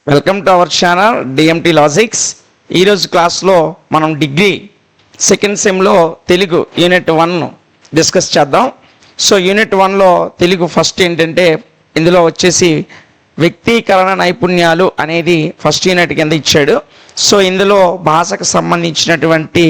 Welcome to our channel DMT logics. ఈరోజు క్లాస్లో మనం డిగ్రీ సెకండ్ సెమ్లో తెలుగు యూనిట్ 1 డిస్కస్ చేద్దాం. సో యూనిట్ 1లో తెలుగు ఫస్ట్ ఏంటంటే ఇందులో వచ్చేసి వ్యక్తీకరణ నైపుణ్యాలు అనేది ఫస్ట్ యూనిట్ కింద ఇచ్చాడు. సో ఇందులో భాషకు సంబంధించినటువంటి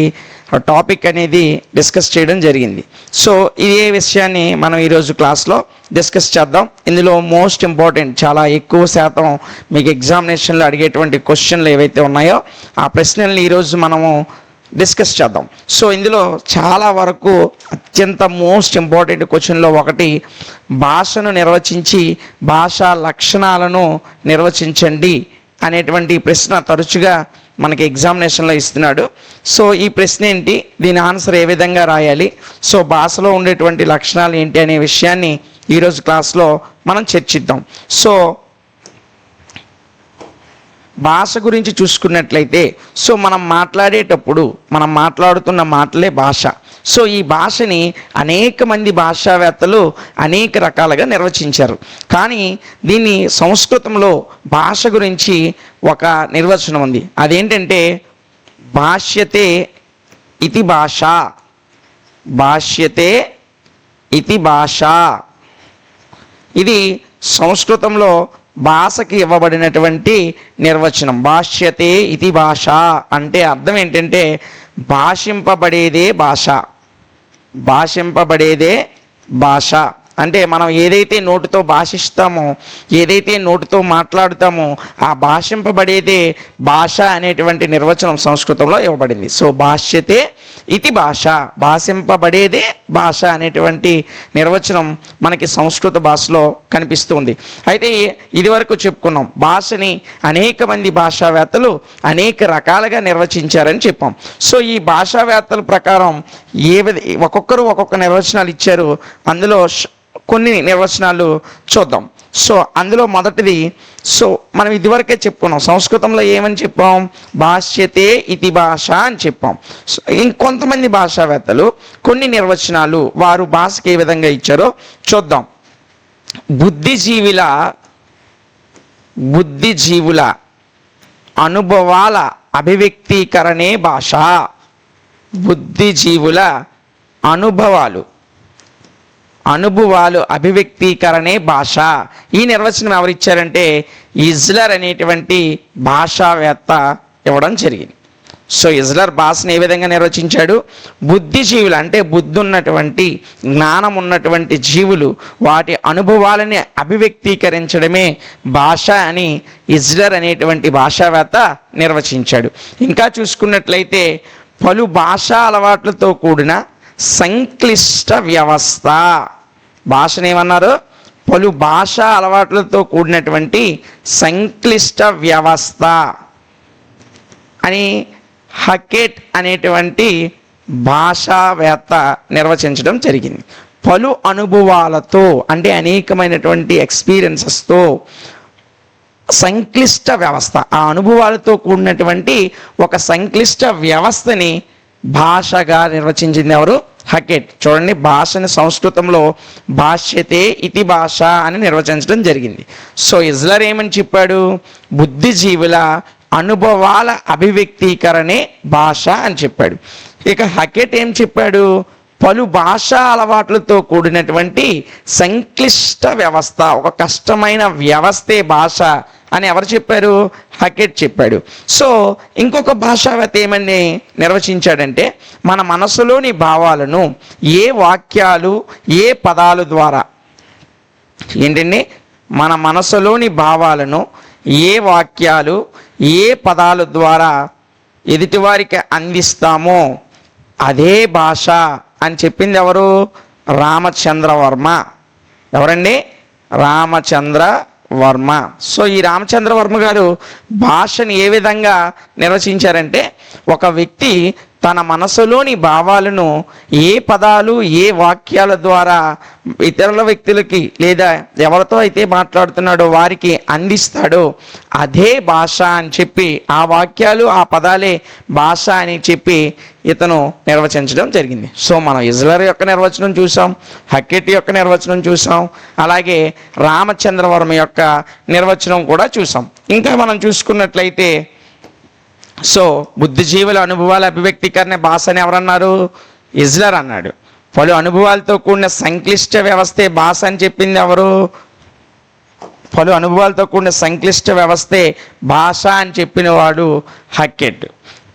టాపిక్ అనేది డిస్కస్ చేయడం జరిగింది. సో ఇదే విషయాన్ని మనం ఈరోజు క్లాస్లో డిస్కస్ చేద్దాం. ఇందులో మోస్ట్ ఇంపార్టెంట్, చాలా ఎక్కువ శాతం మీకు ఎగ్జామినేషన్లో అడిగేటువంటి క్వశ్చన్లు ఏవైతే ఉన్నాయో ఆ ప్రశ్నల్ని ఈరోజు మనము డిస్కస్ చేద్దాం. సో ఇందులో చాలా వరకు అత్యంత మోస్ట్ ఇంపార్టెంట్ క్వశ్చన్లో ఒకటి, భాషను నిర్వచించి భాషా లక్షణాలను నిర్వచించండి అనేటువంటి ప్రశ్న తరచుగా మనకి ఎగ్జామినేషన్లో ఇస్తున్నాడు. సో ఈ ప్రశ్న ఏంటి, దీని ఆన్సర్ ఏ విధంగా రాయాలి, సో భాషలో ఉండేటువంటి లక్షణాలు ఏంటి అనే విషయాన్ని ఈరోజు క్లాస్లో మనం చర్చిద్దాం. సో భాష గురించి చూసుకున్నట్లయితే సో మనం మాట్లాడేటప్పుడు మనం మాట్లాడుతున్న మాటలే భాష. సో ఈ భాషని అనేక మంది భాషావేత్తలు అనేక రకాలుగా నిర్వచించారు. కానీ దీన్ని సంస్కృతంలో భాష గురించి ఒక నిర్వచనం ఉంది. అదేంటంటే భాష్యతే ఇతి భాష, భాష్యతే ఇతి భాష. ఇది సంస్కృతంలో భాషకి ఇవ్వబడినటువంటి నిర్వచనం. భాష్యతే ఇతి భాష అంటే అర్థం ఏంటంటే భాషింపబడేదే భాష, భాషింపబడేదే భాష. అంటే మనం ఏదైతే నోటితో భాషిస్తామో, ఏదైతే నోటితో మాట్లాడుతామో ఆ భాషింపబడేదే భాష అనేటువంటి నిర్వచనం సంస్కృతంలో ఇవ్వబడింది. సో భాష్యతే ఇతి భాష, భాషింపబడేదే భాష అనేటువంటి నిర్వచనం మనకి సంస్కృత భాషలో కనిపిస్తుంది. అయితే ఇదివరకు చెప్పుకున్నాం, భాషని అనేక మంది భాషావేత్తలు అనేక రకాలుగా నిర్వచించారని చెప్పాం. సో ఈ భాషావేత్తల ప్రకారం ఒక్కొక్కరు ఒక్కొక్క నిర్వచనాలు ఇచ్చారు. అందులో కొన్ని నిర్వచనాలు చూద్దాం. సో అందులో మొదటిది, సో మనం ఇదివరకే చెప్పుకున్నాం, సంస్కృతంలో ఏమని చెప్పాం, భాష్యతే ఇతి భాష అని చెప్పాం. సో ఇంకొంతమంది భాషావేత్తలు కొన్ని నిర్వచనాలు వారు భాషకి ఏ విధంగా ఇచ్చారో చూద్దాం. బుద్ధిజీవుల అనుభవాల అభివ్యక్తీకరణే భాష. బుద్ధిజీవుల అనుభవాలు అభివ్యక్తీకరణే భాష. ఈ నిర్వచనం ఎవరిచ్చారంటే ఇజ్లర్ అనేటువంటి భాషావేత్త ఇవ్వడం జరిగింది. సో ఇజ్లర్ భాషను ఏ విధంగా నిర్వచించాడు, బుద్ధిజీవులు అంటే బుద్ధి ఉన్నటువంటి, జ్ఞానం ఉన్నటువంటి జీవులు వాటి అనుభవాలని అభివ్యక్తీకరించడమే భాష అని ఇజ్లర్ అనేటువంటి భాషావేత్త నిర్వచించాడు. ఇంకా చూసుకున్నట్లయితే పలు భాషా అలవాట్లతో కూడిన సంక్లిష్ట వ్యవస్థ. భాషను ఏమన్నారు, పలు భాషా అలవాట్లతో కూడినటువంటి సంక్లిష్ట వ్యవస్థ అని హకెట్ అనేటువంటి భాషావేత్త నిర్వచించడం జరిగింది. పలు అనుభవాలతో అంటే అనేకమైనటువంటి ఎక్స్పీరియన్సెస్తో సంక్లిష్ట వ్యవస్థ, ఆ అనుభవాలతో కూడినటువంటి ఒక సంక్లిష్ట వ్యవస్థని భాషగా నిర్వచించింది ఎవరు, హకెట్. చూడండి, భాషని సంస్కృతంలో భాష్యతే ఇతి భాష అని నిర్వచించడం జరిగింది. సో ఇజ్లర్ ఏమని చెప్పాడు, బుద్ధిజీవుల అనుభవాల అభివ్యక్తీకరణే భాష అని చెప్పాడు. ఇక హకెట్ ఏం చెప్పాడు, పలు భాషా అలవాట్లతో కూడినటువంటి సంక్లిష్ట వ్యవస్థ, ఒక కష్టమైన వ్యవస్థే భాష అని ఎవరు చెప్పారు, హకెట్ చెప్పాడు. సో ఇంకొక భాషావేత్త ఏమని నిర్వచించాడంటే మన మనసులోని భావాలను ఏ వాక్యాలు ఏ పదాల ద్వారా, ఏంటండి, మన మనసులోని భావాలను ఏ వాక్యాలు ఏ పదాల ద్వారా ఎదుటివారికి అందిస్తామో అదే భాష అని చెప్పింది ఎవరు, రామచంద్రవర్మ. ఎవరండి, రామచంద్రవర్మ. సో ఈ రామచంద్రవర్మ గారు భాషని ఏ విధంగా నిర్వచించారంటే ఒక వ్యక్తి తన మనసులోని భావాలను ఏ పదాలు ఏ వాక్యాల ద్వారా ఇతరుల వ్యక్తులకి లేదా ఎవరితో అయితే మాట్లాడుతున్నాడో వారికి అందిస్తాడో అదే భాష అని చెప్పి, ఆ వాక్యాలు ఆ పదాలే భాష అని చెప్పి ఇతను నిర్వచించడం జరిగింది. సో మనం ఇజ్లర్ యొక్క నిర్వచనం చూసాం, హక్కెట్ యొక్క నిర్వచనం చూసాం, అలాగే రామచంద్రవర్మ యొక్క నిర్వచనం కూడా చూసాం. ఇంకా మనం చూసుకున్నట్లయితే సో బుద్ధిజీవుల అనుభవాల అభివ్యక్తీకరణ భాష అని ఎవరన్నారు? ఇజ్లర్ అన్నాడు. పలు అనుభవాలతో కూడిన సంక్లిష్ట వ్యవస్థే భాష అని చెప్పింది ఎవరు? పలు అనుభవాలతో కూడిన సంక్లిష్ట వ్యవస్థే భాష అని చెప్పిన వాడు హక్కెట్.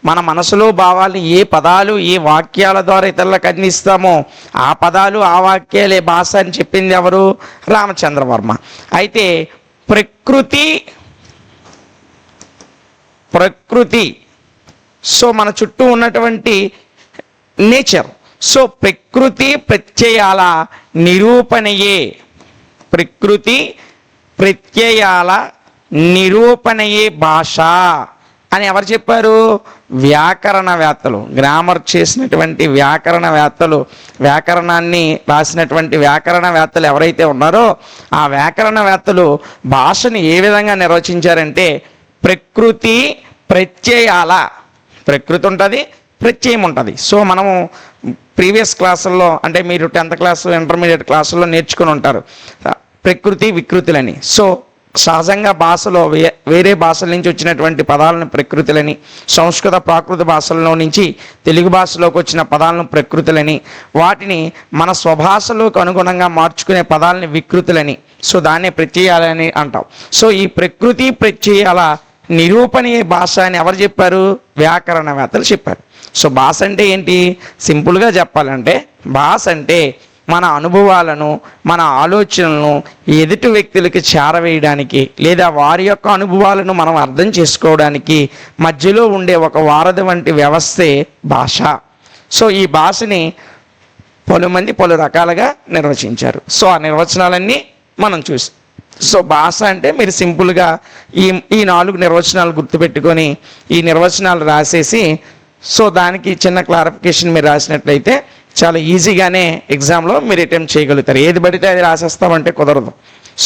మన మనసులో భావాలు ఏ పదాలు ఏ వాక్యాల ద్వారా ఇతరులకు అందిస్తామో ఆ పదాలు ఆ వాక్యాలే భాష అని చెప్పింది ఎవరు? రామచంద్రవర్మ. అయితే ప్రకృతి సో మన చుట్టూ ఉన్నటువంటి నేచర్, సో ప్రకృతి ప్రత్యయాల నిరూపణయే, ప్రకృతి ప్రత్యయాల నిరూపణయే భాష అని ఎవరు చెప్పారు? వ్యాకరణవేత్తలు, గ్రామర్ చేసినటువంటి వ్యాకరణవేత్తలు, వ్యాకరణాన్ని రాసినటువంటి వ్యాకరణవేత్తలు ఎవరైతే ఉన్నారో ఆ వ్యాకరణవేత్తలు భాషని ఏ విధంగా నిర్వచించారంటే ప్రకృతి ప్రత్యయాల, ప్రకృతి ఉంటుంది, ప్రత్యయం ఉంటుంది. సో మనము ప్రీవియస్ క్లాసుల్లో అంటే మీరు 10th క్లాసు ఇంటర్మీడియట్ క్లాసుల్లో నేర్చుకుని ఉంటారు ప్రకృతి వికృతులని. సో సహజంగా భాషలో వేరే భాషల నుంచి వచ్చినటువంటి పదాలను ప్రకృతులని, సంస్కృత ప్రాకృత భాషల్లో నుంచి తెలుగు భాషలోకి వచ్చిన పదాలను ప్రకృతులని, వాటిని మన స్వభాషలోకి అనుగుణంగా మార్చుకునే పదాలని వికృతులని, సో దాన్నే ప్రత్యయాలని అంటాం. సో ఈ ప్రకృతి ప్రత్యయాల నిరూపణీయ భాష అని ఎవరు చెప్పారు? వ్యాకరణవేత్తలు చెప్పారు. సో భాష అంటే ఏంటి? సింపుల్గా చెప్పాలంటే భాష అంటే మన అనుభవాలను మన ఆలోచనలను ఎదుటి వ్యక్తులకి చేరవేయడానికి లేదా వారి యొక్క అనుభవాలను మనం అర్థం చేసుకోవడానికి మధ్యలో ఉండే ఒక వారధి వంటి వ్యవస్థే భాష. సో ఈ భాషని పలుమంది పలు రకాలుగా నిర్వచించారు. సో ఆ నిర్వచనాలన్నీ మనం చూసాం. సో భాష అంటే మీరు సింపుల్గా ఈ 4 నిర్వచనాలు గుర్తుపెట్టుకొని ఈ నిర్వచనాలు రాసేసి సో దానికి చిన్న క్లారిఫికేషన్ మీరు రాసినట్లయితే చాలా ఈజీగానే ఎగ్జామ్లో మీరు అటెంప్ట్ చేయగలుగుతారు. ఏది పడితే అది రాసేస్తామంటే కుదరదు.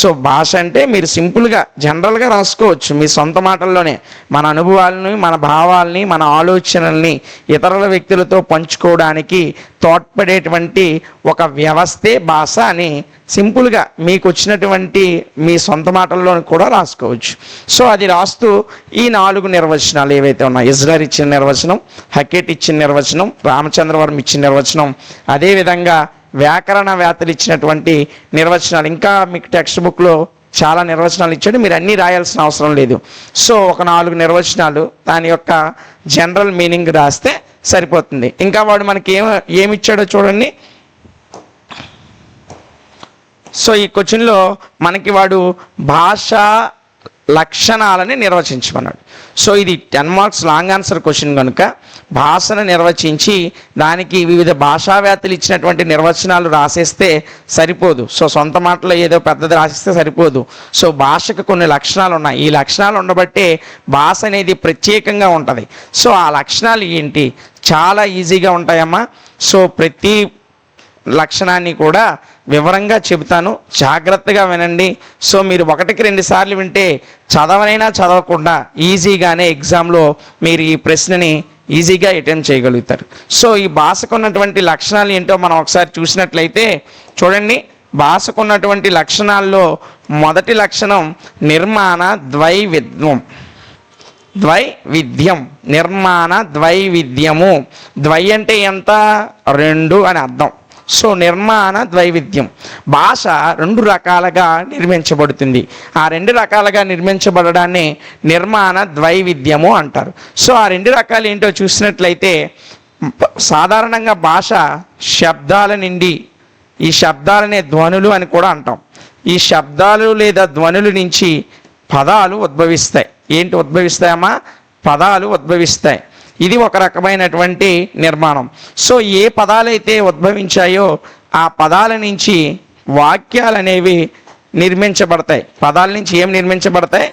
సో భాష అంటే మీరు సింపుల్గా జనరల్గా రాసుకోవచ్చు మీ సొంత మాటల్లోనే. మన అనుభవాలని, మన భావాల్ని, మన ఆలోచనల్ని ఇతరుల వ్యక్తులతో పంచుకోవడానికి తోడ్పడేటువంటి ఒక వ్యవస్థే భాష అని సింపుల్గా మీకు వచ్చినటువంటి మీ సొంత మాటల్లో కూడా రాసుకోవచ్చు. సో అది రాస్తూ ఈ 4 నిర్వచనాలు ఏవైతే ఉన్నాయో, ఇజ్లర్ ఇచ్చిన నిర్వచనం, హక్కెట్ ఇచ్చిన నిర్వచనం, రామచంద్రవర్మ ఇచ్చిన నిర్వచనం, అదేవిధంగా వ్యాకరణవేత్తలు ఇచ్చినటువంటి నిర్వచనాలు, ఇంకా మీకు టెక్స్ట్ బుక్లో చాలా నిర్వచనాలు ఇచ్చాడు, మీరు అన్నీ రాయాల్సిన అవసరం లేదు. సో ఒక 4 నిర్వచనాలు దాని యొక్క జనరల్ మీనింగ్ రాస్తే సరిపోతుంది. ఇంకా వాడు మనకి ఏమిచ్చాడో చూడండి. సో ఈ క్వశ్చన్లో మనకి వాడు భాషా లక్షణాలని నిర్వచించమన్నాడు. సో ఇది 10 మార్క్స్ లాంగ్ ఆన్సర్ క్వశ్చన్ కనుక భాషను నిర్వచించి దానికి వివిధ భాషావేత్తలు ఇచ్చినటువంటి నిర్వచనాలు రాసేస్తే సరిపోదు. సో సొంత మాటలో ఏదో పెద్దది రాసిస్తే సరిపోదు. సో భాషకు కొన్ని లక్షణాలు ఉన్నాయి. ఈ లక్షణాలు ఉండబట్టే భాష అనేది ప్రత్యేకంగా ఉంటుంది. సో ఆ లక్షణాలు ఏంటి? చాలా ఈజీగా ఉంటాయమ్మా. సో ప్రతి లక్షణాన్ని కూడా వివరంగా చెబుతాను, జాగ్రత్తగా వినండి. సో మీరు 1కి 2 సార్లు వింటే చదవనైనా చదవకుండా ఈజీగానే ఎగ్జామ్లో మీరు ఈ ప్రశ్నని ఈజీగా అటెంప్ట్ చేయగలుగుతారు. సో ఈ భాషకు ఉన్నటువంటి లక్షణాలు ఏంటో మనం ఒకసారి చూసినట్లయితే చూడండి. భాషకు ఉన్నటువంటి లక్షణాల్లో మొదటి లక్షణం నిర్మాణ ద్వైవిధ్యం. నిర్మాణ ద్వైవిధ్యము. ద్వై అంటే ఎంత? 2 అని అర్థం. సో నిర్మాణ ద్వైవిధ్యం. భాష 2 రకాలుగా నిర్మించబడుతుంది. ఆ 2 రకాలుగా నిర్మించబడడాన్ని నిర్మాణ ద్వైవిధ్యము అంటారు. సో ఆ 2 రకాలు ఏంటో చూసినట్లయితే సాధారణంగా భాష శబ్దాల నుండి, ఈ శబ్దాలనే ధ్వనులు అని కూడా అంటాం, ఈ శబ్దాలు లేదా ధ్వనుల నుంచి పదాలు ఉద్భవిస్తాయి. ఏంటి ఉద్భవిస్తాయమ్మా? పదాలు ఉద్భవిస్తాయి. ఇది ఒక రకమైనటువంటి నిర్మాణం. సో ఏ పదాలైతే ఉద్భవించాయో ఆ పదాల నుంచి వాక్యాలు అనేవి నిర్మించబడతాయి. పదాల నుంచి ఏం నిర్మించబడతాయి?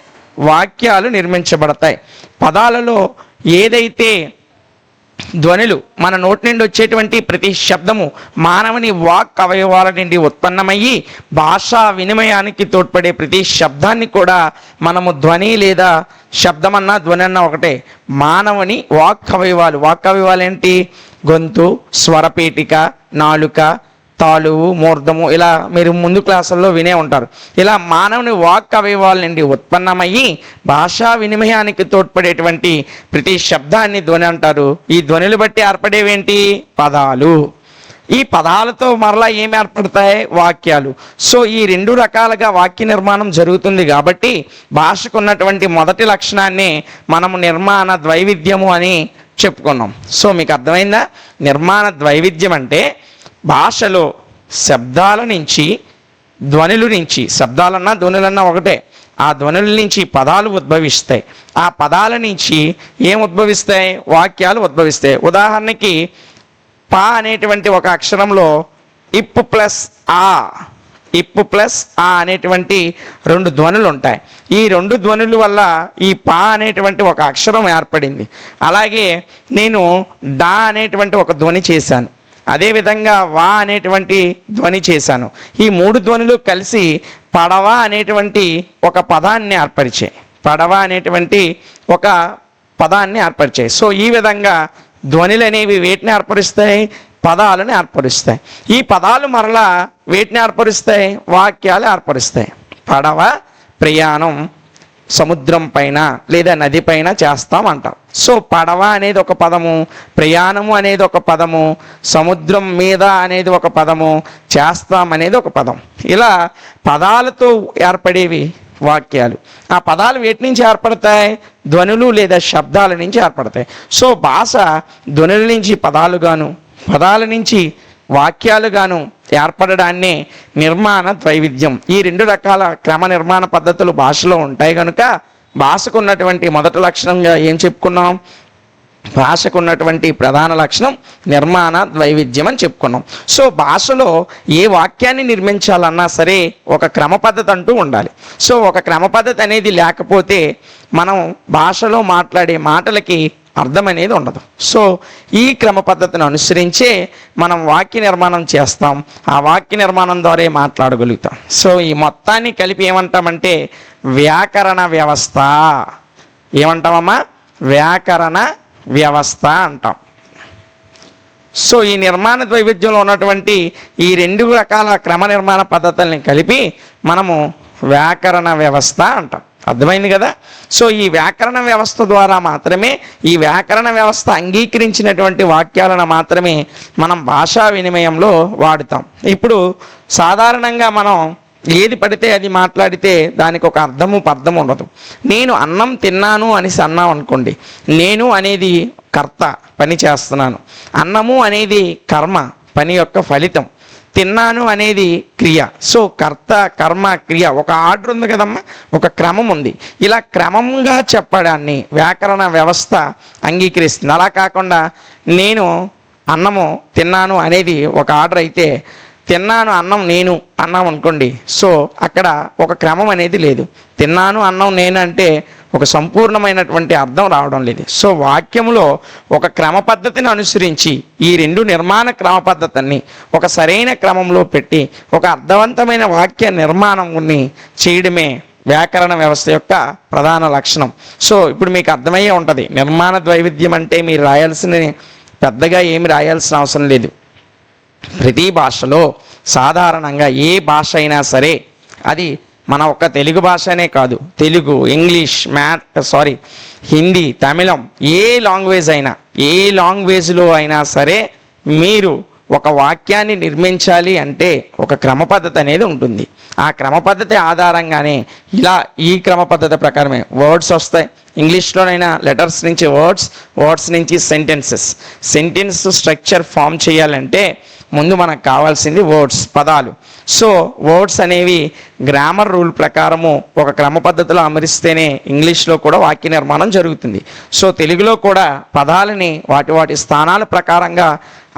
వాక్యాలు నిర్మించబడతాయి. పదాలలో ఏదైతే ధ్వనులు మన నోటి నుండి వచ్చేటువంటి ప్రతి శబ్దము మానవుని వాక్ అవయవాల నుండి ఉత్పన్నమయ్యి భాషా వినిమయానికి తోడ్పడే ప్రతి శబ్దాన్ని కూడా మనము ధ్వని లేదా శబ్దమన్నా ధ్వని అన్నా ఒకటే. మానవుని వాక్ అవయవాలు ఏంటి? గొంతు, స్వరపేటిక, నాలుక, తాలువు, మూర్ధము, ఇలా మీరు ముందు క్లాసుల్లో వినే ఉంటారు. ఇలా మానవుని వాక్ అవయవాల నుండి ఉత్పన్నమయ్యి భాషా వినిమయానికి తోడ్పడేటువంటి ప్రతి శబ్దాన్ని ధ్వని అంటారు. ఈ ధ్వనులు బట్టి ఏర్పడేవేంటి? పదాలు. ఈ పదాలతో మరలా ఏమి ఏర్పడతాయి? వాక్యాలు. సో ఈ రెండు రకాలుగా వాక్య నిర్మాణం జరుగుతుంది. కాబట్టి భాషకు ఉన్నటువంటి మొదటి లక్షణాన్ని మనము నిర్మాణ ద్వైవిధ్యము అని చెప్పుకున్నాం. సో మీకు అర్థమైందా? నిర్మాణ ద్వైవిధ్యం అంటే భాషలో శబ్దాల నుంచి, ధ్వనుల నుంచి, శబ్దాలన్నా ధ్వనులన్నా ఒకటే, ఆ ధ్వనుల నుంచి పదాలు ఉద్భవిస్తాయి. ఆ పదాల నుంచి ఏం ఉద్భవిస్తాయి? వాక్యాలు ఉద్భవిస్తాయి. ఉదాహరణకి పా అనేటువంటి ఒక అక్షరంలో ఇప్పు ప్లస్ ఆ అనేటువంటి రెండు ధ్వనులు ఉంటాయి. ఈ రెండు ధ్వనుల వల్ల ఈ పా అనేటువంటి ఒక అక్షరం ఏర్పడింది. అలాగే నేను డా అనేటువంటి ఒక ధ్వని చేశాను, అదేవిధంగా వా అనేటువంటి ధ్వని చేశాను. ఈ మూడు ధ్వనులు కలిసి పడవ అనేటువంటి ఒక పదాన్ని ఏర్పరిచాయి. సో ఈ విధంగా ధ్వనులు అనేవి వేటిని ఏర్పరుస్తాయి? పదాలను ఏర్పరుస్తాయి. ఈ పదాలు మరలా వేటిని ఏర్పరుస్తాయి? వాక్యాలు ఏర్పరుస్తాయి. పడవ ప్రయాణం సముద్రం పైన లేదా నది పైన చేస్తామంటాం. సో పడవ అనేది ఒక పదము, ప్రయాణము అనేది ఒక పదము, సముద్రం మీద అనేది ఒక పదము, చేస్తాం అనేది ఒక పదం. ఇలా పదాలతో ఏర్పడేవి వాక్యాలు. ఆ పదాలు వేటి నుంచి ఏర్పడతాయి? ధ్వనులు లేదా శబ్దాల నుంచి ఏర్పడతాయి. సో భాష ధ్వనుల నుంచి పదాలుగాను, పదాల నుంచి వాక్యాలుగాను ఏర్పడడాన్నే నిర్మాణ ద్వైవిధ్యం. ఈ రెండు రకాల క్రమ నిర్మాణ పద్ధతులు భాషలో ఉంటాయి కనుక భాషకు ఉన్నటువంటి మొదటి లక్షణంగా ఏం చెప్పుకున్నాం? భాషకు ఉన్నటువంటి ప్రధాన లక్షణం నిర్మాణ ద్వైవిధ్యం అని చెప్పుకున్నాం. సో భాషలో ఏ వాక్యాన్ని నిర్మించాలన్నా సరే ఒక క్రమ పద్ధతి అంటూ ఉండాలి. సో ఒక క్రమ పద్ధతి అనేది లేకపోతే మనం భాషలో మాట్లాడే మాటలకి అర్థం అనేది ఉండదు. సో ఈ క్రమ పద్ధతిని అనుసరించే మనం వాక్య నిర్మాణం చేస్తాం. ఆ వాక్య నిర్మాణం ద్వారా మాట్లాడగలుగుతాం. సో ఈ మొత్తాన్ని కలిపి ఏమంటామంటే వ్యాకరణ వ్యవస్థ. ఏమంటామమ్మా? వ్యాకరణ వ్యవస్థ అంటాం. సో ఈ నిర్మాణ ద్వైవిధ్యంలో ఉన్నటువంటి ఈ రెండు రకాల క్రమ నిర్మాణ పద్ధతుల్ని కలిపి మనము వ్యాకరణ వ్యవస్థ అంటాం. అర్థమైంది కదా? సో ఈ వ్యాకరణ వ్యవస్థ ద్వారా మాత్రమే, ఈ వ్యాకరణ వ్యవస్థ అంగీకరించినటువంటి వాక్యాలను మాత్రమే మనం భాషా వినిమయంలో వాడుతాం. ఇప్పుడు సాధారణంగా మనం ఏది పడితే అది మాట్లాడితే దానికి ఒక అర్థము పర్థము ఉండదు. నేను అన్నం తిన్నాను అనేసి అన్నాం అనుకోండి, నేను అనేది కర్త, పని చేస్తున్నాను. అన్నము అనేది కర్మ, పని యొక్క ఫలితం. తిన్నాను అనేది క్రియ. సో కర్త, కర్మ, క్రియ ఒక ఆర్డర్ ఉంది కదమ్మా, ఒక క్రమం ఉంది. ఇలా క్రమంగా చెప్పడాన్ని వ్యాకరణ వ్యవస్థ అంగీకరిస్తుంది. అలా కాకుండా నేను అన్నము తిన్నాను అనేది ఒక ఆర్డర్ అయితే, తిన్నాను అన్నం నేను అన్నాం అనుకోండి, సో అక్కడ ఒక క్రమం అనేది లేదు. తిన్నాను అన్నం నేను అంటే ఒక సంపూర్ణమైనటువంటి అర్థం రావడం లేదు. సో వాక్యంలో ఒక క్రమ పద్ధతిని అనుసరించి ఈ రెండు నిర్మాణ క్రమ పద్ధతిని ఒక సరైన క్రమంలో పెట్టి ఒక అర్థవంతమైన వాక్య నిర్మాణాన్ని చేయడమే వ్యాకరణ వ్యవస్థ యొక్క ప్రధాన లక్షణం. సో ఇప్పుడు మీకు అర్థమయ్యే ఉంటుంది నిర్మాణ ద్వైవిధ్యం అంటే మీరు పెద్దగా ఏమి రాయాల్సిన అవసరం లేదు. ప్రతి భాషలో సాధారణంగా ఏ భాష అయినా సరే, అది మన ఒక్క తెలుగు భాషనే కాదు, తెలుగు, ఇంగ్లీష్, హిందీ, తమిళం, ఏ లాంగ్వేజ్లో అయినా సరే మీరు ఒక వాక్యాన్ని నిర్మించాలి అంటే ఒక క్రమ పద్ధతి అనేది ఉంటుంది. ఆ క్రమ పద్ధతి ఆధారంగానే ఈ క్రమ పద్ధతి ప్రకారమే వర్డ్స్ వస్తాయి. ఇంగ్లీష్లోనైనా లెటర్స్ నుంచి వర్డ్స్ నుంచి సెంటెన్స్ స్ట్రక్చర్ ఫామ్ చేయాలంటే ముందు మనకు కావాల్సింది వర్డ్స్, పదాలు. సో వర్డ్స్ అనేవి గ్రామర్ రూల్ ప్రకారము ఒక క్రమ పద్ధతిలో అమరిస్తేనే ఇంగ్లీష్లో కూడా వాక్య నిర్మాణం జరుగుతుంది. సో తెలుగులో కూడా పదాలని వాటి వాటి స్థానాల ప్రకారంగా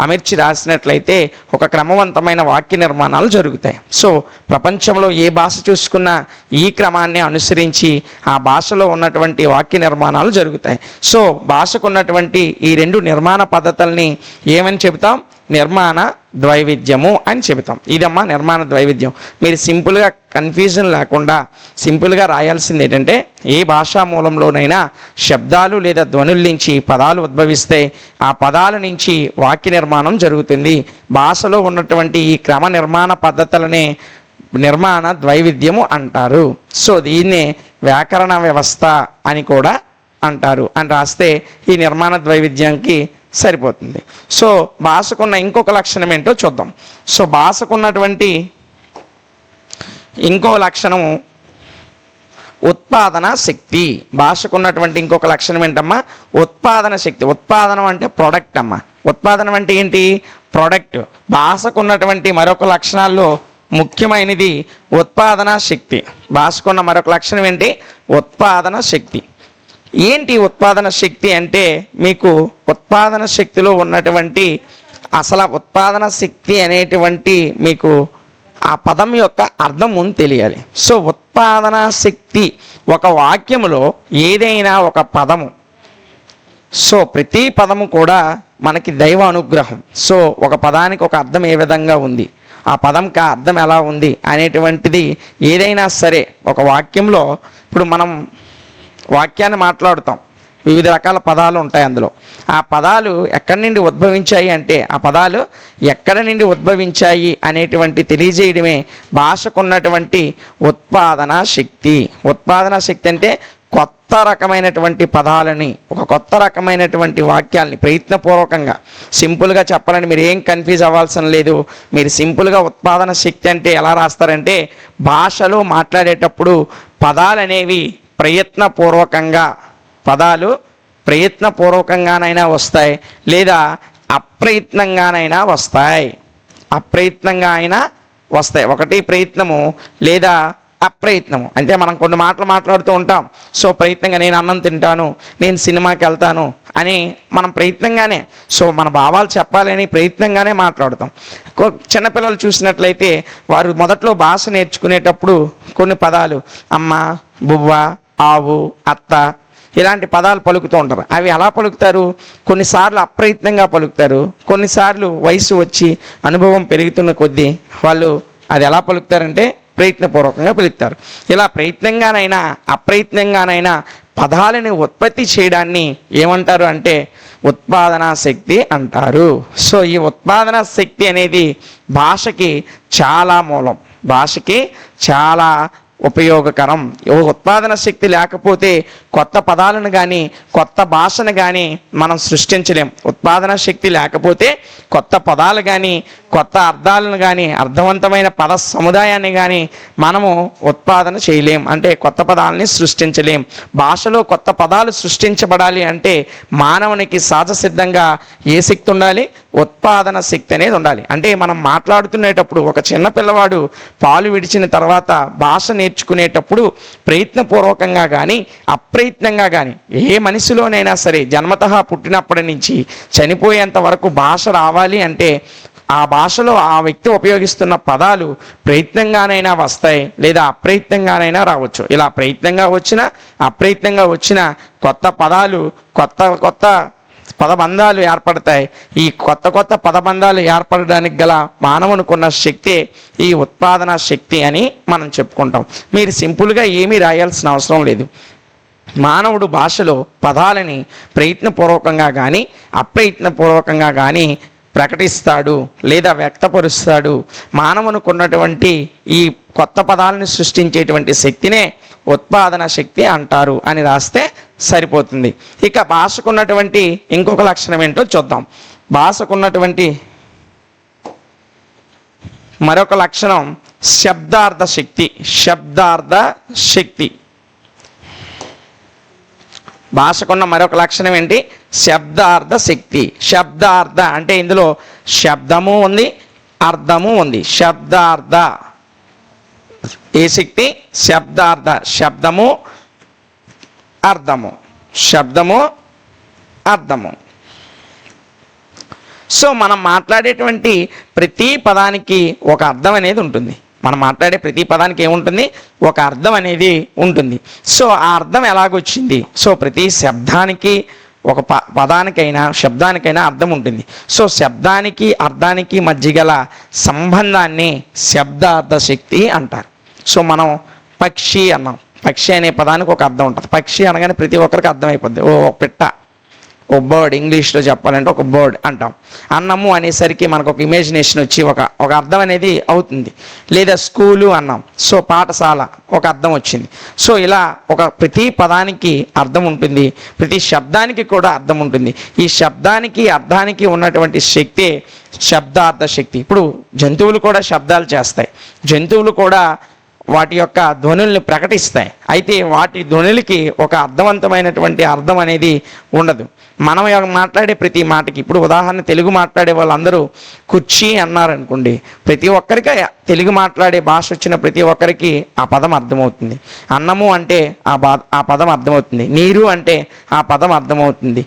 అమర్చి రాసినట్లయితే ఒక క్రమవంతమైన వాక్య నిర్మాణాలు జరుగుతాయి. సో ప్రపంచంలో ఏ భాష చూసుకున్నా ఈ క్రమాన్ని అనుసరించి ఆ భాషలో ఉన్నటువంటి వాక్య నిర్మాణాలు జరుగుతాయి. సో భాషకు ఉన్నటువంటి ఈ రెండు నిర్మాణ పద్ధతుల్ని ఏమని చెబుతాం? నిర్మాణ ద్వైవిధ్యము అని చెబుతాం. ఇదమ్మా నిర్మాణ ద్వైవిధ్యం. మీరు సింపుల్గా కన్ఫ్యూజన్ లేకుండా సింపుల్గా రాయాల్సింది ఏంటంటే, ఏ భాషా మూలంలోనైనా శబ్దాలు లేదా ధ్వనుల నుంచి పదాలు ఉద్భవిస్తే ఆ పదాల నుంచి వాక్య నిర్మాణం జరుగుతుంది. భాషలో ఉన్నటువంటి ఈ క్రమ నిర్మాణ పద్ధతులనే నిర్మాణ ద్వైవిధ్యము అంటారు. సో దీన్నే వ్యాకరణ వ్యవస్థ అని కూడా అంటారు అని రాస్తే ఈ నిర్మాణ ద్వైవిధ్యానికి సరిపోతుంది. సో భాషకున్న ఇంకొక లక్షణం ఏంటో చూద్దాం. సో భాషకున్నటువంటి ఇంకో లక్షణము ఉత్పాదన శక్తి. భాషకున్నటువంటి ఇంకొక లక్షణం ఏంటమ్మా? ఉత్పాదన శక్తి. ఉత్పాదనం అంటే ప్రొడక్ట్ అమ్మా. ఉత్పాదనం అంటే ఏంటి? ప్రొడక్ట్. భాషకున్నటువంటి మరొక లక్షణాల్లో ముఖ్యమైనది ఉత్పాదన శక్తి. భాషకున్న మరొక లక్షణం ఏంటి? ఉత్పాదన శక్తి. ఏంటి ఉత్పాదన శక్తి అంటే, మీకు ఉత్పాదన శక్తిలో ఉన్నటువంటి అసలు ఉత్పాదన శక్తి అనేటువంటి మీకు ఆ పదం యొక్క అర్థం ముందు తెలియాలి. సో ఉత్పాదన శక్తి ఒక వాక్యములో ఏదైనా ఒక పదము, సో ప్రతి పదము కూడా మనకి దైవ అనుగ్రహం. సో ఒక పదానికి ఒక అర్థం ఏ విధంగా ఉంది, ఆ పదంకి అర్థం ఎలా ఉంది అనేటువంటిది ఏదైనా సరే ఒక వాక్యంలో, ఇప్పుడు మనం వాక్యాన్ని మాట్లాడుతాం, వివిధ రకాల పదాలు ఉంటాయి అందులో. ఆ పదాలు ఎక్కడి నుండి ఉద్భవించాయి అంటే, ఆ పదాలు ఎక్కడ నుండి ఉద్భవించాయి అనేటువంటి తెలియజేయడమే భాషకున్నటువంటి ఉత్పాదన శక్తి. ఉత్పాదన శక్తి అంటే కొత్త రకమైనటువంటి పదాలని, ఒక కొత్త రకమైనటువంటి వాక్యాలని ప్రయత్నపూర్వకంగా, సింపుల్గా చెప్పాలని మీరు ఏం కన్ఫ్యూజ్ అవ్వాల్సిన లేదు. మీరు సింపుల్గా ఉత్పాదన శక్తి అంటే ఎలా రాస్తారంటే, భాషలో మాట్లాడేటప్పుడు పదాలు అనేవి ప్రయత్నపూర్వకంగా, పదాలు ప్రయత్నపూర్వకంగానైనా వస్తాయి లేదా అప్రయత్నంగానైనా వస్తాయి. అప్రయత్నంగా అయినా వస్తాయి. ఒకటి ప్రయత్నము లేదా అప్రయత్నము. అంటే మనం కొన్ని మాటలు మాట్లాడుతూ ఉంటాం. సో ప్రయత్నంగా నేను అన్నం తింటాను, నేను సినిమాకి వెళ్తాను అని మనం ప్రయత్నంగానే, సో మన భావాలు చెప్పాలని ప్రయత్నంగానే మాట్లాడుతాం. చిన్నపిల్లలు చూసినట్లయితే వారు మొదట్లో భాష నేర్చుకునేటప్పుడు కొన్ని పదాలు అమ్మ, బువ్వ, ఆవు, అత్త ఇలాంటి పదాలు పలుకుతూ ఉంటారు. అవి ఎలా పలుకుతారు? కొన్నిసార్లు అప్రయత్నంగా పలుకుతారు, కొన్నిసార్లు వయసు వచ్చి అనుభవం పెరుగుతున్న కొద్దీ వాళ్ళు అది ఎలా పలుకుతారంటే ప్రయత్నపూర్వకంగా పలుకుతారు. ఇలా ప్రయత్నంగానైనా అప్రయత్నంగానైనా పదాలని ఉత్పత్తి చేయడాన్ని ఏమంటారు అంటే ఉత్పాదన శక్తి అంటారు. సో ఈ ఉత్పాదన శక్తి అనేది భాషకి చాలా మూలం, భాషకి చాలా ఉపయోగకరం. ఉత్పాదన శక్తి లేకపోతే కొత్త పదాలను కానీ కొత్త భాషను కానీ మనం సృష్టించలేం. ఉత్పాదన శక్తి లేకపోతే కొత్త పదాలు కానీ కొత్త అర్థాలను కానీ అర్థవంతమైన పద సముదాయాన్ని కానీ మనము ఉత్పాదన చేయలేం, అంటే కొత్త పదాలని సృష్టించలేం. భాషలో కొత్త పదాలు సృష్టించబడాలి అంటే మానవునికి సహజసిద్ధంగా ఏ శక్తి ఉండాలి? ఉత్పాదన శక్తి అనేది ఉండాలి. అంటే మనం మాట్లాడుతునేటప్పుడు ఒక చిన్న పిల్లవాడు పాలు విడిచిన తర్వాత భాష నేర్చుకునేటప్పుడు ప్రయత్నపూర్వకంగా కానీ అప్రయత్నంగా కానీ ఏ మనిషిలోనైనా సరే జన్మతః పుట్టినప్పటి నుంచి చనిపోయేంత వరకు భాష రావాలి అంటే ఆ భాషలో ఆ వ్యక్తి ఉపయోగిస్తున్న పదాలు ప్రయత్నంగానైనా వస్తాయి లేదా అప్రయత్నంగానైనా రావచ్చు. ఇలా ప్రయత్నంగా వచ్చినా అప్రయత్నంగా వచ్చినా కొత్త పదాలు కొత్త పదబంధాలు ఏర్పడతాయి. ఈ కొత్త పదబంధాలు ఏర్పడడానికి గల మానవునికున్న శక్తి ఈ ఉత్పాదన శక్తి అని మనం చెప్పుకుంటాం. మీరు సింపుల్గా ఏమీ రాయాల్సిన అవసరం లేదు. మానవుడు భాషలో పదాలని ప్రయత్నపూర్వకంగా కానీ అప్రయత్నపూర్వకంగా కానీ ప్రకటిస్తాడు లేదా వ్యక్తపరుస్తాడు. మానవునికున్నటువంటి ఈ కొత్త పదాలను సృష్టించేటువంటి శక్తినే ఉత్పాదన శక్తి అంటారు అని రాస్తే సరిపోతుంది. ఇక భాషకున్నటువంటి ఇంకొక లక్షణం ఏంటో చూద్దాం. భాషకున్నటువంటి మరొక లక్షణం శబ్దార్థ శక్తి. శబ్దార్థ శక్తి. భాషకున్న మరొక లక్షణం ఏంటి? శబ్దార్థ శక్తి. శబ్దార్థ అంటే ఇందులో శబ్దము ఉంది, అర్థము ఉంది. శబ్దార్థ ఏ శక్తి? శబ్దార్థ. శబ్దము అర్థము, శబ్దము అర్థము. సో మనం మాట్లాడేటువంటి ప్రతి పదానికి ఒక అర్థం అనేది ఉంటుంది. మనం మాట్లాడే ప్రతి పదానికి ఏముంటుంది? ఒక అర్థం అనేది ఉంటుంది. సో ఆ అర్థం ఎలాగొచ్చింది? సో ప్రతి శబ్దానికి ఒక పదానికైనా శబ్దానికైనా అర్థం ఉంటుంది. సో శబ్దానికి అర్థానికి మధ్య గల సంబంధాన్ని శబ్దార్థ శక్తి అంటారు. సో మనం పక్షి అన్నాం. పక్షి అనే పదానికి ఒక అర్థం ఉంటుంది. పక్షి అనగానే ప్రతి ఒక్కరికి అర్థమైపోద్ది. ఓ పిట్ట, ఓ బర్డ్, ఇంగ్లీష్లో చెప్పాలంటే ఒక బర్డ్ అంటాం. అన్నము అనేసరికి మనకు ఒక ఇమేజినేషన్ వచ్చి ఒక అర్థం అనేది అవుతుంది. లేదా స్కూలు అన్నాం, సో పాఠశాల, ఒక అర్థం వచ్చింది. సో ఇలా ప్రతి పదానికి అర్థం ఉంటుంది, ప్రతి శబ్దానికి కూడా అర్థం ఉంటుంది. ఈ శబ్దానికి అర్థానికి ఉన్నటువంటి శక్తే శబ్దార్థ శక్తి. ఇప్పుడు జంతువులు కూడా శబ్దాలు చేస్తాయి, జంతువులు కూడా వాటి యొక్క ధ్వనుల్ని ప్రకటిస్తాయి. అయితే వాటి ధ్వనులకి ఒక అర్థవంతమైనటువంటి అర్థం అనేది ఉండదు. మనం మాట్లాడే ప్రతి మాటకి, ఇప్పుడు ఉదాహరణ తెలుగు మాట్లాడే వాళ్ళందరూ కుర్చీ అన్నారనుకోండి, ప్రతి ఒక్కరికి తెలుగు మాట్లాడే భాష వచ్చిన ప్రతి ఒక్కరికి ఆ పదం అర్థమవుతుంది. అన్నము అంటే ఆ పదం అర్థమవుతుంది. నీరు అంటే ఆ పదం అర్థమవుతుంది.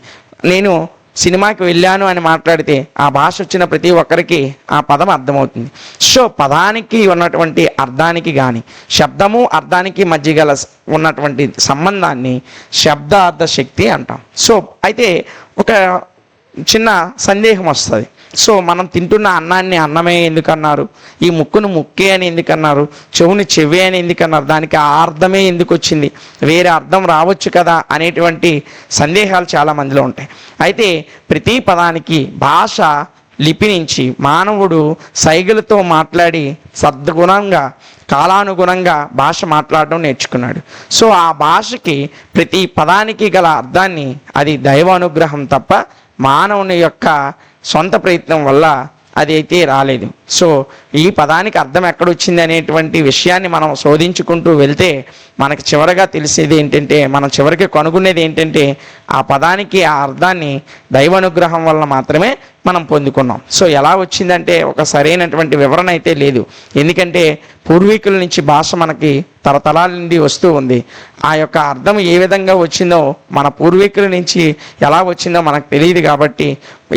నేను సినిమాకి వెళ్ళాను అని మాట్లాడితే ఆ భాష వచ్చిన ప్రతి ఒక్కరికి ఆ పదం అర్థమవుతుంది. సో పదానికి ఉన్నటువంటి అర్థానికి కానీ శబ్దము అర్థానికి మధ్య గల ఉన్నటువంటి సంబంధాన్ని శబ్దార్థ శక్తి అంటాం. సో అయితే ఒక చిన్న సందేహం వస్తుంది. సో మనం తింటున్న అన్నాన్ని అన్నమే ఎందుకన్నారు? ఈ ముక్కును ముక్కే అని ఎందుకన్నారు? చెవుని చెవి అని ఎందుకన్నారు? దానికి ఆ అర్థమే ఎందుకు వచ్చింది? వేరే అర్థం రావచ్చు కదా అనేటువంటి సందేహాలు చాలా మందిలో ఉంటాయి. అయితే ప్రతి పదానికి భాష లిపి నుంచి మానవుడు సైగలతో మాట్లాడి సద్గుణంగా కాలానుగుణంగా భాష మాట్లాడడం నేర్చుకున్నాడు. సో ఆ భాషకి ప్రతి పదానికి గల అర్థాన్ని అది దైవానుగ్రహం తప్ప మానవుని యొక్క సొంత ప్రయత్నం వల్ల అది అయితే రాలేదు. సో ఈ పదానికి అర్థం ఎక్కడొచ్చింది అనేటువంటి విషయాన్ని మనం శోధించుకుంటూ వెళ్తే మనకి చివరగా తెలిసేది ఏంటంటే, మనం చివరికి కనుగొనేది ఏంటంటే, ఆ పదానికి ఆ అర్థాన్ని దైవానుగ్రహం వల్ల మాత్రమే మనం పొందుకున్నాం. సో ఎలా వచ్చిందంటే ఒక సరైనటువంటి వివరణ అయితే లేదు. ఎందుకంటే పూర్వీకుల నుంచి భాష మనకి తరతరాల నుండి వస్తూ ఉంది. ఆ యొక్క అర్థం ఏ విధంగా వచ్చిందో, మన పూర్వీకుల నుంచి ఎలా వచ్చిందో మనకు తెలియదు. కాబట్టి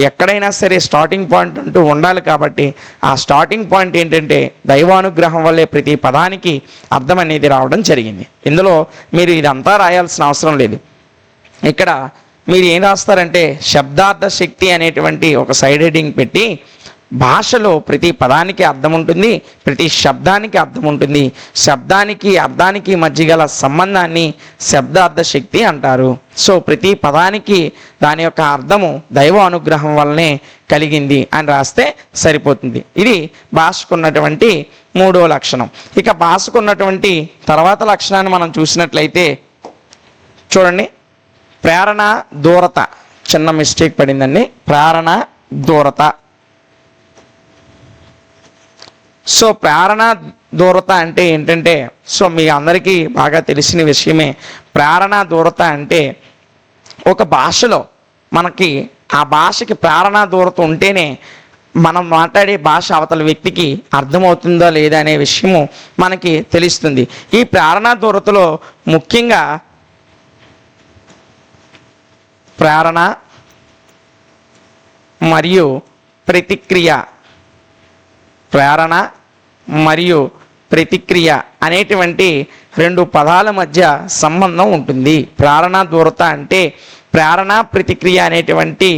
ఎక్కడైనా సరే స్టార్టింగ్ పాయింట్ అంటూ ఉండాలి. కాబట్టి ఆ స్టార్టింగ్ పాయింట్ ఏంటంటే దైవానుగ్రహం వల్లే ప్రతి పదానికి అర్థం అనేది రావడం జరిగింది. ఇందులో మీరు ఇదంతా రాయాల్సిన అవసరం లేదు. ఇక్కడ మీరు ఏం రాస్తారంటే శబ్దార్థ శక్తి అనేటువంటి ఒక సైడ్ హెడ్డింగ్ పెట్టి భాషలో ప్రతి పదానికి అర్థం ఉంటుంది, ప్రతి శబ్దానికి అర్థం ఉంటుంది. శబ్దానికి అర్థానికి మధ్య గల సంబంధాన్ని శబ్దార్థ శక్తి అంటారు. సో ప్రతి పదానికి దాని యొక్క అర్థము దైవ అనుగ్రహం వల్లనే కలిగింది అని రాస్తే సరిపోతుంది. ఇది భాషకున్నటువంటి మూడో లక్షణం. ఇక భాషకున్నటువంటి తర్వాత లక్షణాన్ని మనం చూసినట్లయితే చూడండి, ప్రేరణ దూరత. చిన్న మిస్టేక్ పడిందండి, ప్రేరణ దూరత. సో ప్రేరణ దూరత అంటే ఏంటంటే, సో మీ అందరికీ బాగా తెలిసిన విషయమే. ప్రేరణ దూరత అంటే ఒక భాషలో మనకి ఆ భాషకి ప్రేరణ దూరత ఉంటేనే మనం మాట్లాడే భాష అవతల వ్యక్తికి అర్థమవుతుందో లేదా అనే విషయము మనకి తెలుస్తుంది. ఈ ప్రేరణ దూరతలో ముఖ్యంగా ప్రేరణ మరియు ప్రతిక్రియ, ప్రేరణ మరియు ప్రతిక్రియ అనేటువంటి రెండు పదాల మధ్య సంబంధం ఉంటుంది. ప్రేరణ దూరత అంటే ప్రేరణ ప్రతిక్రియ అనేటువంటి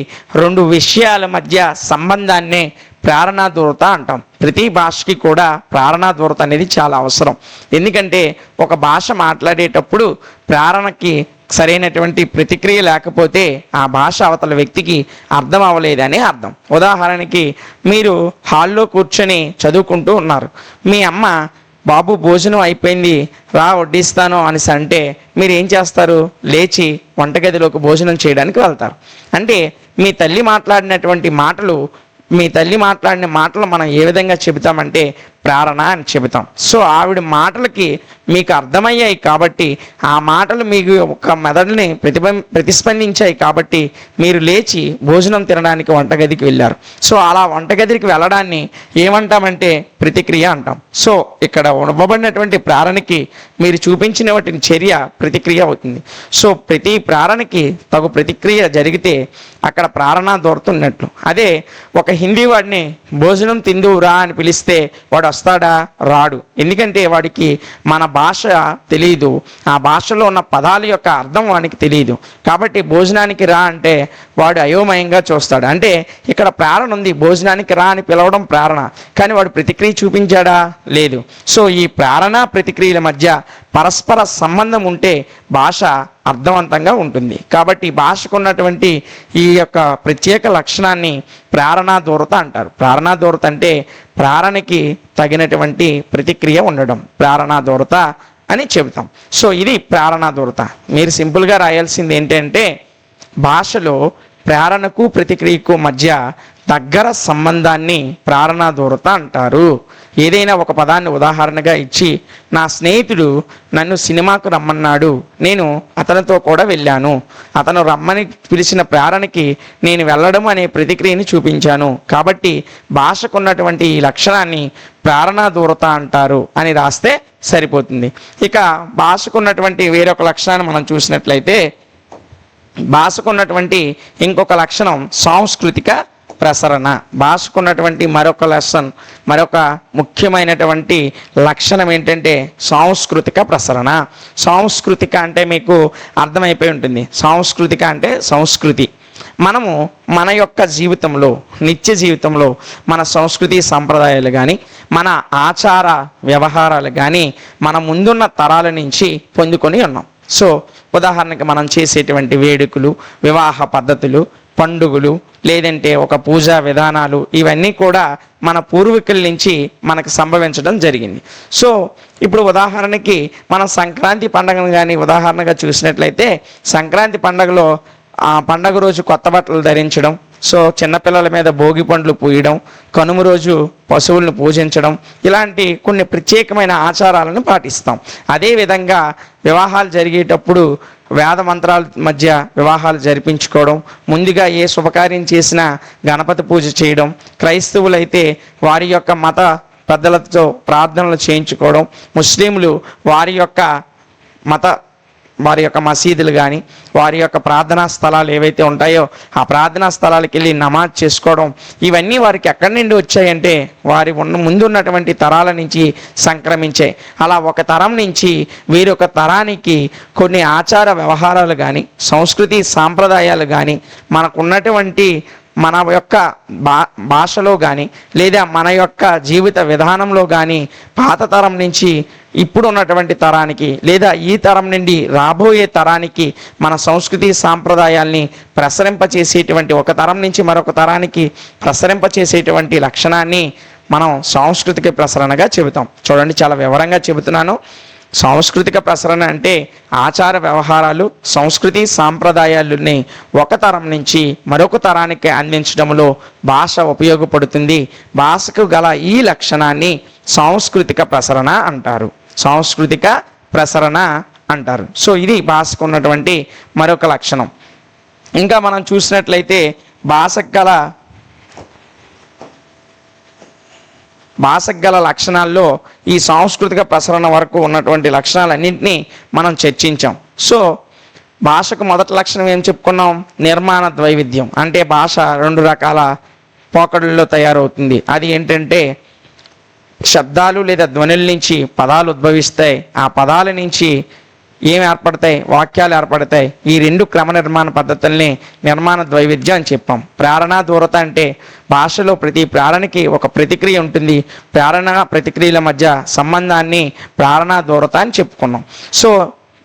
రెండు విషయాల మధ్య సంబంధాన్నే ప్రేరణ దూరత అంటాం. ప్రతి భాషకి కూడా ప్రేరణ దూరత అనేది చాలా అవసరం. ఎందుకంటే ఒక భాష మాట్లాడేటప్పుడు ప్రేరణకి సరైనటువంటి ప్రతిక్రియ లేకపోతే ఆ భాష అవతల వ్యక్తికి అర్థం అవ్వలేదని అర్థం. ఉదాహరణకి మీరు హాల్లో కూర్చొని చదువుకుంటూ ఉన్నారు. మీ అమ్మ బాబు భోజనం అయిపోయింది రా వడ్డిస్తాను అనేసి అంటే మీరు ఏం చేస్తారు? లేచి వంటగదిలోకి భోజనం చేయడానికి వెళ్తారు. అంటే మీ తల్లి మాట్లాడిన మాటలు మనం ఏ విధంగా చెబుతామంటే ప్రేరణ అని చెబుతాం. సో ఆవిడ మాటలకి మీకు అర్థమయ్యాయి కాబట్టి, ఆ మాటలు మీకు ఒక మెదడుని ప్రతిస్పందించాయి కాబట్టి మీరు లేచి భోజనం తినడానికి వంటగదికి వెళ్ళారు. సో అలా వంటగదికి వెళ్ళడాన్ని ఏమంటామంటే ప్రతిక్రియ అంటాం. సో ఇక్కడ ఇవ్వబడినటువంటి ప్రేరణకి మీరు చూపించిన వాటిని చర్య ప్రతిక్రియ అవుతుంది. సో ప్రతి ప్రేరణకి తగు ప్రతిక్రియ జరిగితే అక్కడ ప్రేరణ దొరుకుతున్నట్లు. అదే ఒక హిందీ వాడిని భోజనం తిందువురా అని పిలిస్తే వాడు వస్తాడా? రాడు. ఎందుకంటే వాడికి మన భాష తెలియదు, ఆ భాషలో ఉన్న పదాల యొక్క అర్థం వానికి తెలియదు. కాబట్టి భోజనానికి రా అంటే వాడు అయోమయంగా చూస్తాడు. అంటే ఇక్కడ ప్రేరణ ఉంది, భోజనానికి రా అని పిలవడం ప్రేరణ, కానీ వాడు ప్రతిక్రియ చూపించాడా? లేదు. సో ఈ ప్రేరణ ప్రతిక్రియల మధ్య పరస్పర సంబంధం ఉంటే భాష అర్థవంతంగా ఉంటుంది. కాబట్టి భాషకు ఉన్నటువంటి ఈ యొక్క ప్రత్యేక లక్షణాన్ని ప్రేరణా దూరత అంటారు. ప్రేరణా దూరత అంటే ప్రేరణకి తగినటువంటి ప్రతిక్రియ ఉండడం, ప్రేరణా దూరత అని చెబుతాం. సో ఇది ప్రేరణా దూరత. మీరు సింపుల్గా రాయాల్సింది ఏంటంటే భాషలో ప్రేరణకు ప్రతిక్రియకు మధ్య దగ్గర సంబంధాన్ని ప్రేరణా దూరత అంటారు. ఏదైనా ఒక పదాన్ని ఉదాహరణగా ఇచ్చి, నా స్నేహితుడు నన్ను సినిమాకు రమ్మన్నాడు, నేను అతనితో కూడా వెళ్ళాను, అతను రమ్మని పిలిచిన ప్రేరణకి నేను వెళ్ళడం అనే ప్రతిక్రియని చూపించాను, కాబట్టి భాషకున్నటువంటి ఈ లక్షణాన్ని ప్రేరణా దూరత అంటారు అని రాస్తే సరిపోతుంది. ఇక భాషకున్నటువంటి వేరొక లక్షణాన్ని మనం చూసినట్లయితే, భాషకున్నటువంటి ఇంకొక లక్షణం సాంస్కృతిక ప్రసరణ. భాషకున్నటువంటి మరొక ముఖ్యమైనటువంటి లక్షణం ఏంటంటే సాంస్కృతిక ప్రసరణ. సాంస్కృతిక అంటే మీకు అర్థమైపోయి ఉంటుంది. సాంస్కృతిక అంటే సంస్కృతి. మనము మన యొక్క జీవితంలో, నిత్య జీవితంలో మన సంస్కృతి సంప్రదాయాలు కానీ, మన ఆచార వ్యవహారాలు కానీ మన ముందున్న తరాల నుంచి పొందుకొని ఉన్నాం. సో ఉదాహరణకి మనం చేసేటువంటి వేడుకలు, వివాహ పద్ధతులు, పండుగలు, లేదంటే ఒక పూజా విధానాలు, ఇవన్నీ కూడా మన పూర్వీకుల నుంచి మనకు సంభవించడం జరిగింది. సో ఇప్పుడు ఉదాహరణకి మనం సంక్రాంతి పండుగను కానీ ఉదాహరణగా చూసినట్లయితే, సంక్రాంతి పండుగలో ఆ పండగ రోజు కొత్త బట్టలు ధరించడం, సో చిన్నపిల్లల మీద భోగి పండ్లు పూయడం, కనుమ రోజు పశువులను పూజించడం, ఇలాంటి కొన్ని ప్రత్యేకమైన ఆచారాలను పాటిస్తాం. అదేవిధంగా వివాహాలు జరిగేటప్పుడు వేద మంత్రాల మధ్య వివాహాలు జరిపించుకోవడం, ముందుగా ఏ శుభకార్యం చేసినా గణపతి పూజ చేయడం, క్రైస్తవులైతే వారి యొక్క మత పెద్దలతో ప్రార్థనలు చేయించుకోవడం, ముస్లింలు వారి యొక్క మసీదులు కానీ వారి యొక్క ప్రార్థనా స్థలాలు ఏవైతే ఉంటాయో ఆ ప్రార్థనా స్థలాలకు వెళ్ళి నమాజ్ చేసుకోవడం, ఇవన్నీ వారికి ఎక్కడి నుండి వచ్చాయంటే వారి ముందున్నటువంటి తరాల నుంచి సంక్రమించాయి. అలా ఒక తరం నుంచి వేరొక తరానికి కొన్ని ఆచార వ్యవహారాలు కానీ, సంస్కృతి సాంప్రదాయాలు కానీ, మనకున్నటువంటి మన యొక్క భాషలో కానీ, లేదా మన యొక్క జీవిత విధానంలో కానీ పాత తరం నుంచి ఇప్పుడు ఉన్నటువంటి తరానికి, లేదా ఈ తరం నుండి రాబోయే తరానికి మన సంస్కృతి సాంప్రదాయాల్ని ప్రసరింపచేసేటువంటి, ఒక తరం నుంచి మరొక తరానికి ప్రసరింపచేసేటువంటి లక్షణాన్ని మనం సాంస్కృతిక ప్రసరణగా చెబుతాం. చూడండి, చాలా వివరంగా చెబుతున్నాను. సాంస్కృతిక ప్రసరణ అంటే ఆచార వ్యవహారాలు, సంస్కృతి సాంప్రదాయాలని ఒక తరం నుంచి మరొక తరానికి అందించడంలో భాష ఉపయోగపడుతుంది. భాషకు గల ఈ లక్షణాన్ని సాంస్కృతిక ప్రసరణ అంటారు. సాంస్కృతిక ప్రసరణ అంటారు. సో ఇది భాషకు ఉన్నటువంటి మరొక లక్షణం. ఇంకా మనం చూసినట్లయితే భాషకు గల లక్షణాల్లో ఈ సాంస్కృతిక ప్రసరణ వరకు ఉన్నటువంటి లక్షణాలన్నింటినీ మనం చర్చించాం. సో భాషకు మొదటి లక్షణం ఏం చెప్పుకున్నాం? నిర్మాణ ద్వైవిధ్యం. అంటే భాష రెండు రకాల పోకడుల్లో తయారవుతుంది. అది ఏంటంటే శబ్దాలు లేదా ధ్వనుల నుంచి పదాలు ఉద్భవిస్తాయి, ఆ పదాల నుంచి ఏమి ఏర్పడతాయి? వాక్యాలు ఏర్పడతాయి. ఈ రెండు క్రమ నిర్మాణ పద్ధతుల్ని నిర్మాణ ద్వైవిధ్యం అని చెప్పాం. ప్రేరణ దూరత అంటే భాషలో ప్రతి ప్రేరణకి ఒక ప్రతిక్రియ ఉంటుంది. ప్రేరణ ప్రతిక్రియల మధ్య సంబంధాన్ని ప్రేరణ దూరత అని చెప్పుకున్నాం. సో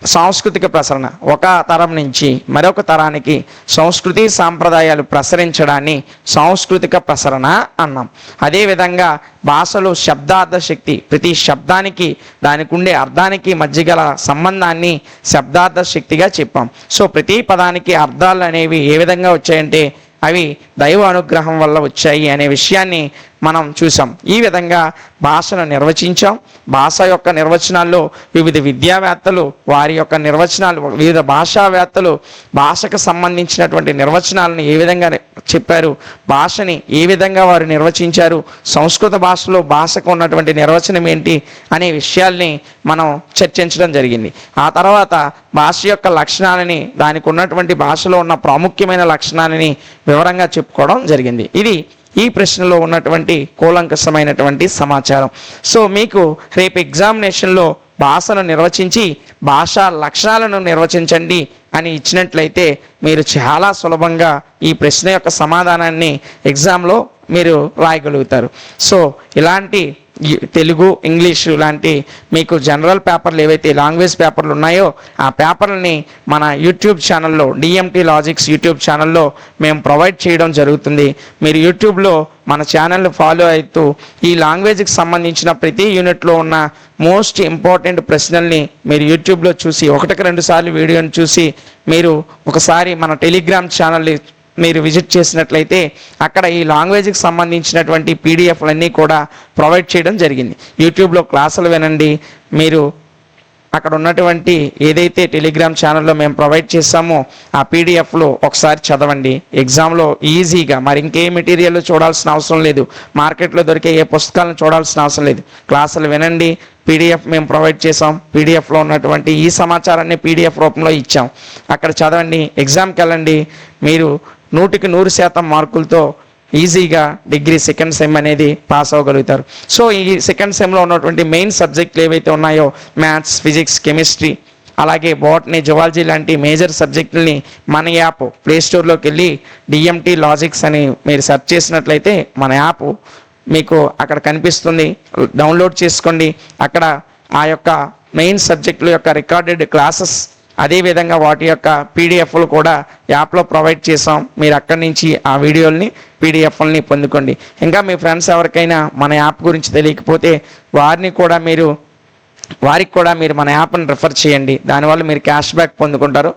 సాంస్కృతిక ప్రసరణ, ఒక తరం నుంచి మరొక తరానికి సంస్కృతి సాంప్రదాయాలు ప్రసరించడాన్ని సాంస్కృతిక ప్రసరణ అన్నాం. అదేవిధంగా భాషలో శబ్దార్థ శక్తి, ప్రతి శబ్దానికి దానికి ఉండే అర్థానికి మధ్య గల సంబంధాన్ని శబ్దార్థ శక్తిగా చెప్పాం. సో ప్రతి పదానికి అర్థాలు అనేవి ఏ విధంగా వచ్చాయంటే అవి దైవ అనుగ్రహం వల్ల వచ్చాయి అనే విషయాన్ని మనం చూసాం. ఈ విధంగా భాషను నిర్వచించాం. భాష యొక్క నిర్వచనాల్లో వివిధ విద్యావేత్తలు వారి యొక్క నిర్వచనాలు, వివిధ భాషావేత్తలు భాషకు సంబంధించినటువంటి నిర్వచనాలను ఏ విధంగా చెప్పారు, భాషని ఏ విధంగా వారు నిర్వచించారు, సంస్కృత భాషలో భాషకు ఉన్నటువంటి నిర్వచనం ఏంటి అనే విషయాల్ని మనం చర్చించడం జరిగింది. ఆ తర్వాత భాష యొక్క లక్షణాలని, దానికి ఉన్నటువంటి భాషలో ఉన్న ప్రాముఖ్యమైన లక్షణాలని వివరంగా చెప్పుకోవడం జరిగింది. ఇది ఈ ప్రశ్నలో ఉన్నటువంటి కూలంకషమైనటువంటి సమాచారం. సో మీకు రేపు ఎగ్జామినేషన్లో భాషను నిర్వచించి భాషా లక్షణాలను నిర్వచించండి అని ఇచ్చినట్లయితే మీరు చాలా సులభంగా ఈ ప్రశ్న యొక్క సమాధానాన్ని ఎగ్జామ్లో మీరు రాయగలుగుతారు. సో ఇలాంటి తెలుగు, ఇంగ్లీషు లాంటి మీకు జనరల్ పేపర్లు ఏవైతే లాంగ్వేజ్ పేపర్లు ఉన్నాయో ఆ పేపర్లని మన యూట్యూబ్ ఛానల్లో, డిఎంటీ లాజిక్స్ యూట్యూబ్ ఛానల్లో మేము ప్రొవైడ్ చేయడం జరుగుతుంది. మీరు యూట్యూబ్లో మన ఛానల్ని ఫాలో అవుతూ ఈ లాంగ్వేజ్కి సంబంధించిన ప్రతి యూనిట్లో ఉన్న మోస్ట్ ఇంపార్టెంట్ ప్రశ్నల్ని మీరు యూట్యూబ్లో చూసి 1-2 సార్లు వీడియోని చూసి మీరు ఒకసారి మన టెలిగ్రామ్ ఛానల్ని మీరు విజిట్ చేసినట్లయితే అక్కడ ఈ లాంగ్వేజ్కి సంబంధించినటువంటి పీడిఎఫ్లన్నీ కూడా ప్రొవైడ్ చేయడం జరిగింది. యూట్యూబ్లో క్లాసులు వినండి, మీరు అక్కడ ఉన్నటువంటి ఏదైతే టెలిగ్రామ్ ఛానల్లో మేము ప్రొవైడ్ చేస్తామో ఆ పీడిఎఫ్లో ఒకసారి చదవండి. ఎగ్జామ్లో ఈజీగా మరి ఇంకే మెటీరియల్ చూడాల్సిన అవసరం లేదు, మార్కెట్లో దొరికే ఏ పుస్తకాలను చూడాల్సిన అవసరం లేదు. క్లాసులు వినండి, పీడిఎఫ్ మేము ప్రొవైడ్ చేసాం, పీడిఎఫ్లో ఉన్నటువంటి ఈ సమాచారాన్ని పీడిఎఫ్ రూపంలో ఇచ్చాం. అక్కడ చదవండి, ఎగ్జామ్కి వెళ్ళండి. మీరు 100% మార్కులతో ఈజీగా డిగ్రీ సెకండ్ సెమ్ అనేది పాస్ అవ్వగలుగుతారు. సో ఈ సెకండ్ సెమ్లో ఉన్నటువంటి మెయిన్ సబ్జెక్టులు ఏవైతే ఉన్నాయో మ్యాథ్స్, ఫిజిక్స్, కెమిస్ట్రీ, అలాగే బాటనీ, జువాలజీ లాంటి మేజర్ సబ్జెక్టుల్ని మన యాప్ ప్లేస్టోర్లోకి వెళ్ళి డిఎంటీ లాజిక్స్ అని మీరు సెర్చ్ చేసినట్లయితే మన యాప్ మీకు అక్కడ కనిపిస్తుంది. డౌన్లోడ్ చేసుకోండి. అక్కడ ఆ యొక్క మెయిన్ సబ్జెక్టుల యొక్క రికార్డెడ్ క్లాసెస్, అదేవిధంగా వాటి యొక్క పీడిఎఫ్లు కూడా యాప్లో ప్రొవైడ్ చేసాం. మీరు అక్కడి నుంచి ఆ వీడియోల్ని, పీడిఎఫ్లని పొందుకోండి. ఇంకా మీ ఫ్రెండ్స్ ఎవరికైనా మన యాప్ గురించి తెలియకపోతే వారికి కూడా మీరు మన యాప్ని రిఫర్ చేయండి. దానివల్ల మీరు క్యాష్ బ్యాక్ పొందుకుంటారు.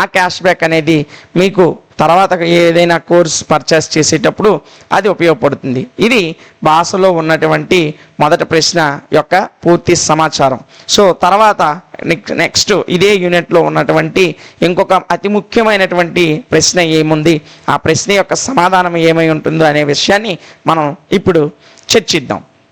ఆ క్యాష్ బ్యాక్ అనేది మీకు తర్వాత ఏదైనా కోర్స్ పర్చేస్ చేసేటప్పుడు అది ఉపయోగపడుతుంది. ఇది భాషలో ఉన్నటువంటి మొదటి ప్రశ్న యొక్క పూర్తి సమాచారం. సో తర్వాత నెక్స్ట్ ఇదే యూనిట్లో ఉన్నటువంటి ఇంకొక అతి ముఖ్యమైనటువంటి ప్రశ్న ఏముంది, ఆ ప్రశ్న యొక్క సమాధానం ఏమై ఉంటుందో అనే విషయాన్ని మనం ఇప్పుడు చర్చిద్దాం.